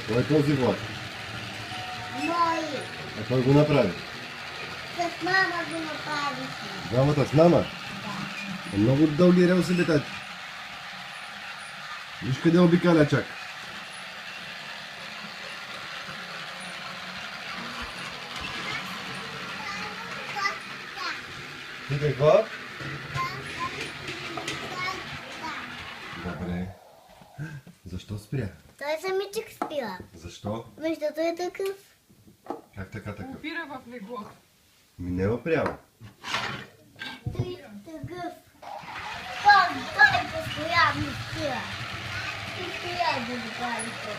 Кой е този влак? Мой. А кой го направи? С мама го направихме. Двамата с мама? Да. Много дълги релси, бе, тати. Виж къде обикаля чак. Ти какво? Добре. Защо спря? Той самичък спира. Защо? Защото е такъв. Как така такъв? Опира в леглото. Ми не е опрял. Той е такъв. Той постоянно спира. Постоянно го прави това.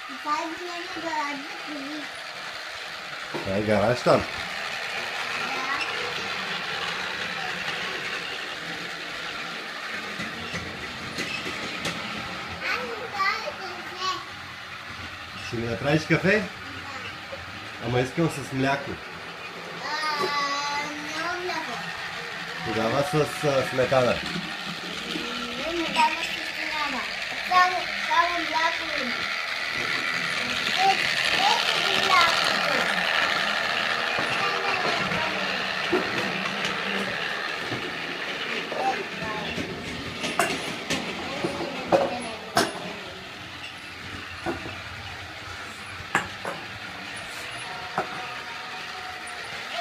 Това е големия гараж за коли. Това е гараж там. Ще ми направиш кафе? Ама искам с мляко. Нямам мляко. Тогава с сметана. Не дава с няма. Само мляко има. Ето ги млякото.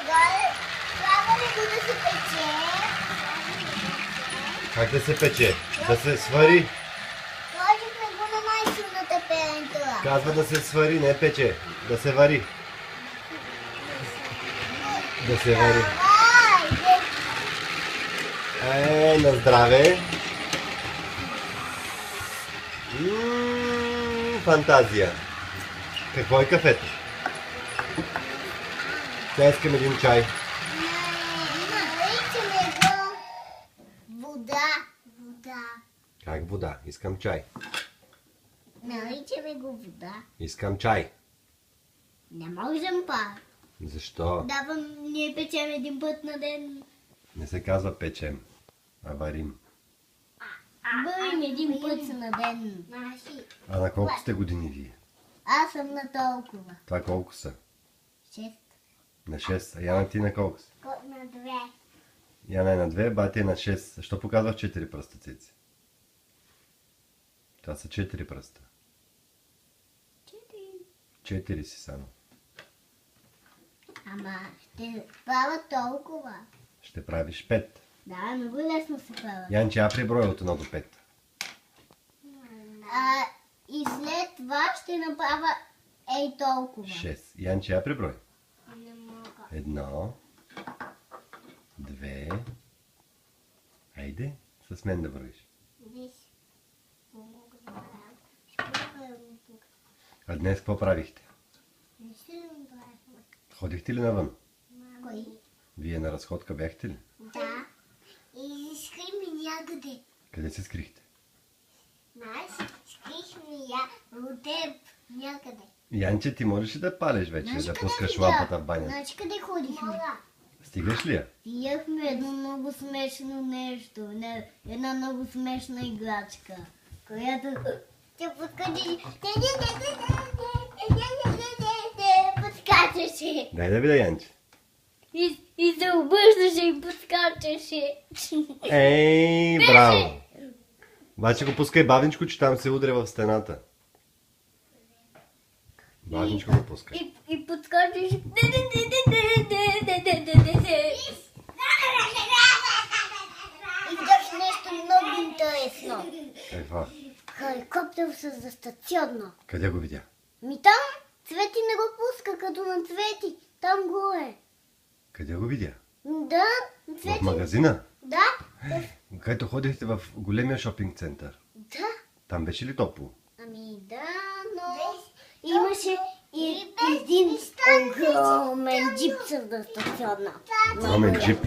Трябва ли го да се пече? Как да се пече? Да се свари. Сложихме го на най-силната температура. Казва да се свари, не пече. Да се вари. Да се вари. Давай! На здраве. Фантазия. Какво е кафето? Сега искам един чай. Наричаме го вода. Вода. Как вода? Искам чай. Наричаме го вода. Искам чай. Не можем па. Защо? Ние печем един път на ден. Не се казва печем, а варим. Варим един път на ден. А на колко сте години вие? Аз съм на толкова. Това колко са? 6. На 6. А Яна ти на колко си? На 2. Яна е на 2, бати е на 6. Защо показваш 4 пръста, цици? Това са 4 пръста. 4 си само. Ама ще правя толкова. Ще правиш 5. Да, много лесно се правя. Янче, я приброя от 1 до 5. И след това ще направя ей толкова. 6. Янче, я приброй. Не мога. 1, 2. Айде, с мен да броиш. Виж. Не мога да правя. Ще правя тук. А днес какво правихте? Не ще направя. Ходихте ли навън? Кой? Вие на разходка бяхте ли? Да. И скрихме някъде. Къде се скрихте? Знаеш, скрихме я от теб някъде. Янче, ти можеш ли да палиш вече, Знаеш да къде пускаш видя? лампата в банята? Знаеш къде ходихме? Стигаш ли я? Видяхме едно много смешно нещо. Една много смешна играчка, която те подскачаше. Подскачаше. Дай да видя, Янче. И се обръщаше и подскачаше. Ей, браво! Обаче го пускай бавничко, че там се удря в стената. Бавничко го пускай. И подскачаше. И видях нещо много интересно. Каква? Хеликоптер за стационно. Къде го видя? Ми там Цвети не го пуска като на Цвети. Там горе. Къде го видя? Да, В Цвети. магазина? Да, Където ходихте в големия шопинг център. да. Там беше ли топло? Ами да, но имаше и един огромен джип с стационна. Огромен джип.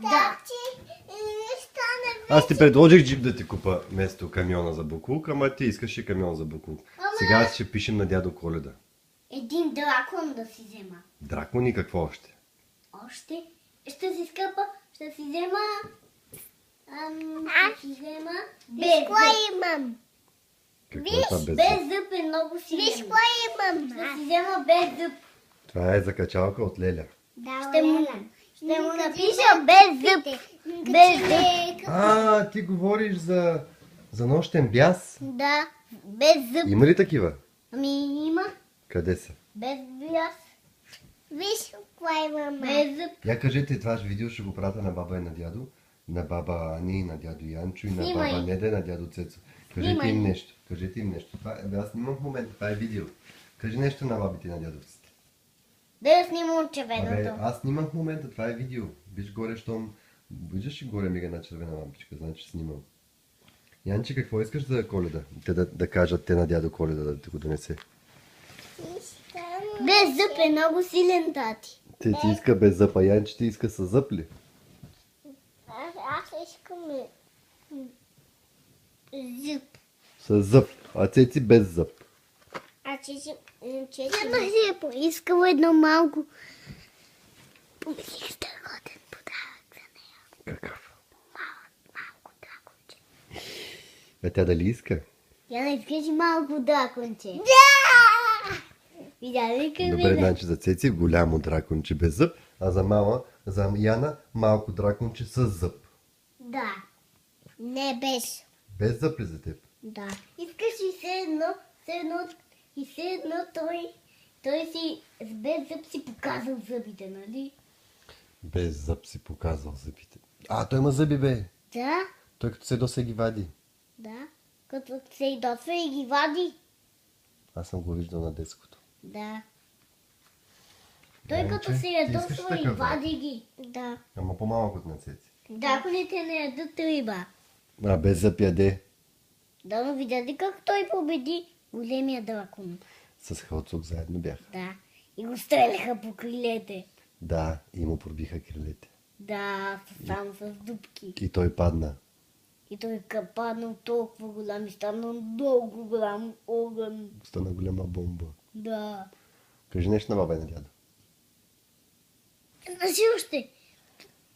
Да. Аз ти предложих джип да ти купа вместо камиона за буклук, ама ти искаш и камион за буклук. Сега ще пишем на дядо Коледа. Един дракон да си взема. Дракон и какво още? Още Ще си скъпа, ще си взема... ще си взема... Виж кой имам. Какво е това без зъб? Без зъб е много Виж силен. кой имам. Ще си взема без зъб. Това е закачалка от Леля. Да, Ще му напиша без зъб. Без зъб. Ти говориш за нощен бяс. Да, без зъб. Има ли такива? Ами има. Къде са? Без бяс. Виж кой имам. Без зъб. Я кажете, това видео ще го пратя на баба и на дядо. На баба Ани, на дядо Янчо и на Снимай. баба Неда и на дядо Цецо. Кажете Снимай. им нещо. Кажете им нещо. Аз снимам в момента, това е видео. Кажи нещо на бабите и на дядовците. Да я снимам от Абе, червеното. аз снимам в момента, това е видео. Виж горе, щом... Виждаш ли горе мига на червена лампичка, значи снимам. Янче, какво искаш за Коледа? Те да кажат те на дядо Коледа да ти го донесе. Без зъб е много силен, тати. Те ти иска без зъб, а Янче ти иска с зъб ли? Аз искам Зъб. С зъб, а Цеци без зъб. А че си... Ама си е поискала едно малко. Помислих страхотен подарък за нея. Какъв? Малко драконче. Тя дали иска? Я не искаш малко драконче. Да! Видя ли Добре, къде? значи за Цеци голямо драконче без зъб, а за Яна малко драконче с зъб. Да. Не без. Без зъб ли за теб? Да. Искаш и все едно той си с без зъб си показал зъбите, нали? Без зъб си показал зъбите. Той има зъби, бе. Да, Той като се доса ги вади. да. Като се идосва и ги вади. Аз съм го виждал на детското. Да. Той Янче, като се ти искаш ядосва и такъв, бе? вади ги. Да. Ама по-малко от на Цеци. Драконите не ядат риба. Без зъб яде. Да, но видя ли как той победи големия дракон? С Халцук заедно бяха. Да. И го стреляха по крилете. Да, и му пробиха крилете. Да, само с дупки. И той падна. И той паднал толкова голям и станал много голям огън. Стана голяма бомба. Да. Кажи нещо на баба и на дядо. Значи още.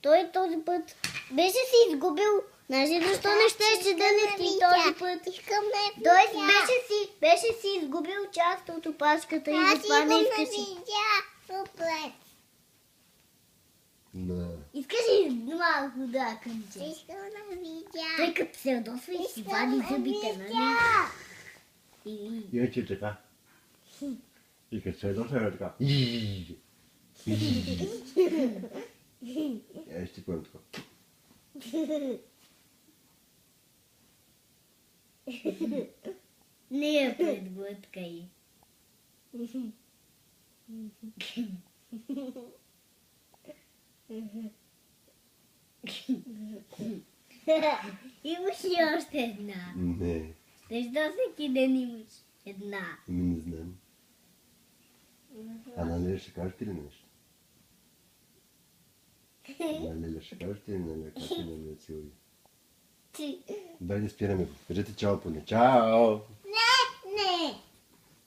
Той този път беше си изгубил. Знаеш ли защо не щеше да лети този път? Искам да Той беше си изгубил част от опашката и Аз затова не искам да искаше. видя. Супер. Да. Искаш ли малко драконче? Искам да видя. Той като се ядосва и си вади зъбите, нали? И... Иначе така. И като се ядоса е така. Ще поем така. Не я предблъткай. Имаш ли още една? Не, Защо всеки ден имаш една? не знам. А на Леля ще кажете ли нещо? На Леля ще кажете ли на Леля как е на Леля Силви? Ти. Дай да спираме го. Кажете чао поне. Чао! Не.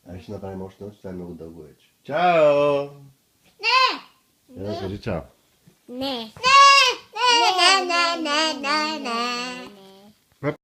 Ай ще направим още нещо, това е много дълго вече. Чао! Не. Кажи чао. Не. Не. Не. Не. Не. Не. Не.